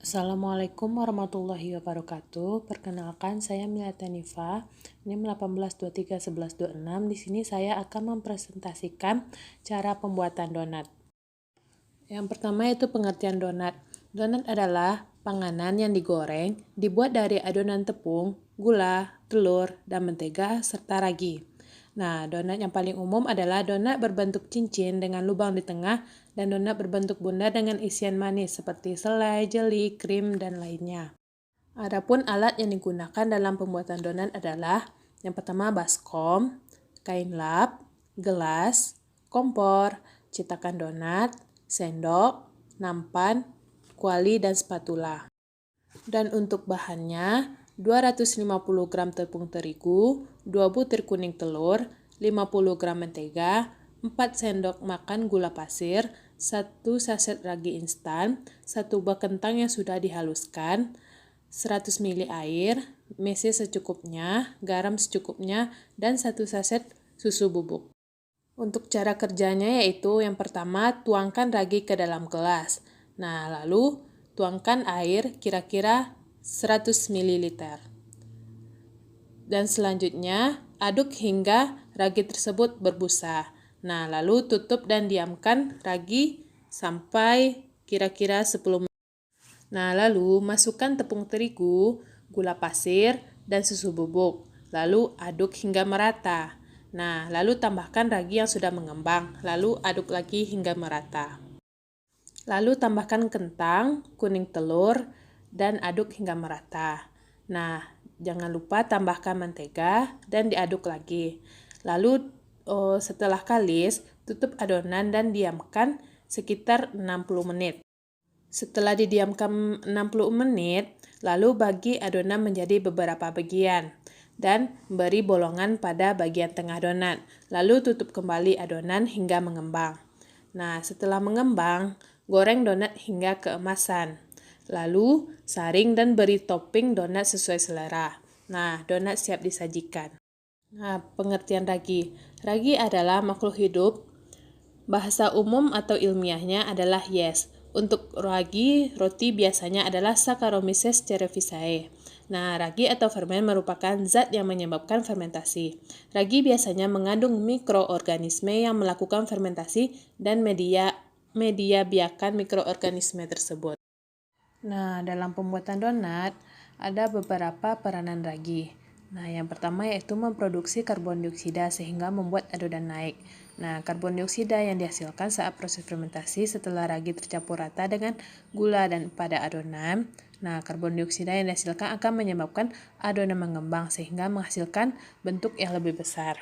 Assalamualaikum warahmatullahi wabarakatuh. Perkenalkan, saya Milata Nifa, NIM 18231126. Di sini saya akan mempresentasikan cara pembuatan donat. Yang pertama yaitu pengertian donat. Donat adalah panganan yang digoreng, dibuat dari adonan tepung, gula, telur, dan mentega, serta ragi. Nah, donat yang paling umum adalah donat berbentuk cincin dengan lubang di tengah dan donat berbentuk bundar dengan isian manis seperti selai, jeli, krim, dan lainnya. Adapun alat yang digunakan dalam pembuatan donat adalah yang pertama baskom, kain lap, gelas, kompor, cetakan donat, sendok, nampan, kuali, dan spatula. Dan untuk bahannya, 250 gram tepung terigu, 2 butir kuning telur, 50 gram mentega, 4 sendok makan gula pasir, 1 saset ragi instan, 1 buah kentang yang sudah dihaluskan, 100 ml air, mesi secukupnya, garam secukupnya, dan 1 saset susu bubuk. Untuk cara kerjanya yaitu yang pertama tuangkan ragi ke dalam gelas. Nah, lalu tuangkan air kira-kira 100 ml. Dan selanjutnya aduk hingga ragi tersebut berbusa. Nah, lalu tutup dan diamkan ragi sampai kira-kira 10 menit. Nah, lalu masukkan tepung terigu, gula pasir, dan susu bubuk. Lalu aduk hingga merata. Nah, lalu tambahkan ragi yang sudah mengembang, lalu aduk lagi hingga merata. Lalu tambahkan kentang, kuning telur, dan aduk hingga merata. Nah, jangan lupa tambahkan mentega dan diaduk lagi. Lalu setelah kalis, tutup adonan dan diamkan sekitar 60 menit. Setelah didiamkan 60 menit, lalu bagi adonan menjadi beberapa bagian dan beri bolongan pada bagian tengah donat. Lalu tutup kembali adonan hingga mengembang. Nah, setelah mengembang, goreng donat hingga keemasan. Lalu saring dan beri topping donat sesuai selera. Nah, donat siap disajikan. Nah, pengertian ragi. Ragi adalah makhluk hidup. Bahasa umum atau ilmiahnya adalah yes. Untuk ragi, roti biasanya adalah Saccharomyces cerevisiae. Nah, ragi atau fermen merupakan zat yang menyebabkan fermentasi. Ragi biasanya mengandung mikroorganisme yang melakukan fermentasi dan media biakan mikroorganisme tersebut. Nah, dalam pembuatan donat ada beberapa peranan ragi. Nah, yang pertama yaitu memproduksi karbon dioksida sehingga membuat adonan naik. Nah, karbon dioksida yang dihasilkan saat proses fermentasi setelah ragi tercampur rata dengan gula dan pada adonan. Nah, karbon dioksida yang dihasilkan akan menyebabkan adonan mengembang sehingga menghasilkan bentuk yang lebih besar.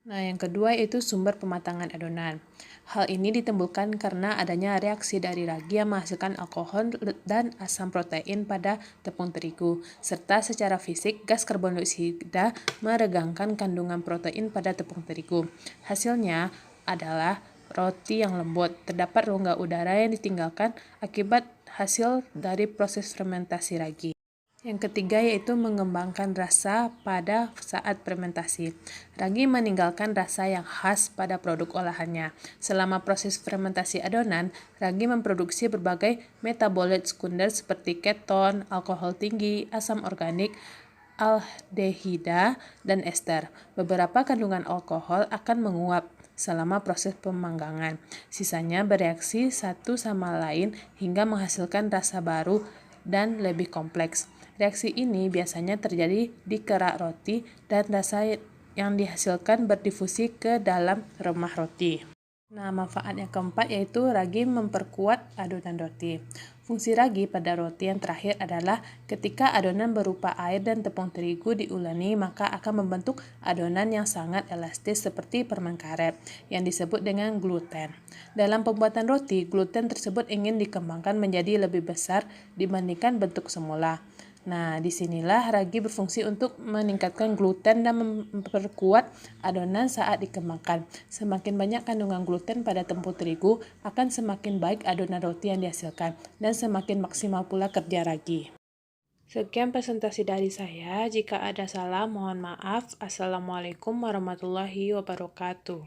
Nah, yang kedua yaitu sumber pematangan adonan. Hal ini ditimbulkan karena adanya reaksi dari ragi yang menghasilkan alkohol dan asam protein pada tepung terigu, serta secara fisik gas karbon dioksida meregangkan kandungan protein pada tepung terigu. Hasilnya adalah roti yang lembut. Terdapat rongga udara yang ditinggalkan akibat hasil dari proses fermentasi ragi. Yang ketiga yaitu mengembangkan rasa pada saat fermentasi. Ragi meninggalkan rasa yang khas pada produk olahannya. Selama proses fermentasi adonan, ragi memproduksi berbagai metabolit sekunder seperti keton, alkohol tinggi, asam organik, aldehida, dan ester. Beberapa kandungan alkohol akan menguap selama proses pemanggangan. Sisanya bereaksi satu sama lain hingga menghasilkan rasa baru dan lebih kompleks. Reaksi ini biasanya terjadi di kerak roti dan rasa yang dihasilkan berdifusi ke dalam remah roti. Nah, manfaat yang keempat yaitu ragi memperkuat adonan roti. Fungsi ragi pada roti yang terakhir adalah ketika adonan berupa air dan tepung terigu diuleni, maka akan membentuk adonan yang sangat elastis seperti permen karet yang disebut dengan gluten. Dalam pembuatan roti, gluten tersebut ingin dikembangkan menjadi lebih besar dibandingkan bentuk semula. Nah, disinilah ragi berfungsi untuk meningkatkan gluten dan memperkuat adonan saat dikembangkan. Semakin banyak kandungan gluten pada tepung terigu, akan semakin baik adonan roti yang dihasilkan, dan semakin maksimal pula kerja ragi. Sekian presentasi dari saya. Jika ada salah, mohon maaf. Assalamualaikum warahmatullahi wabarakatuh.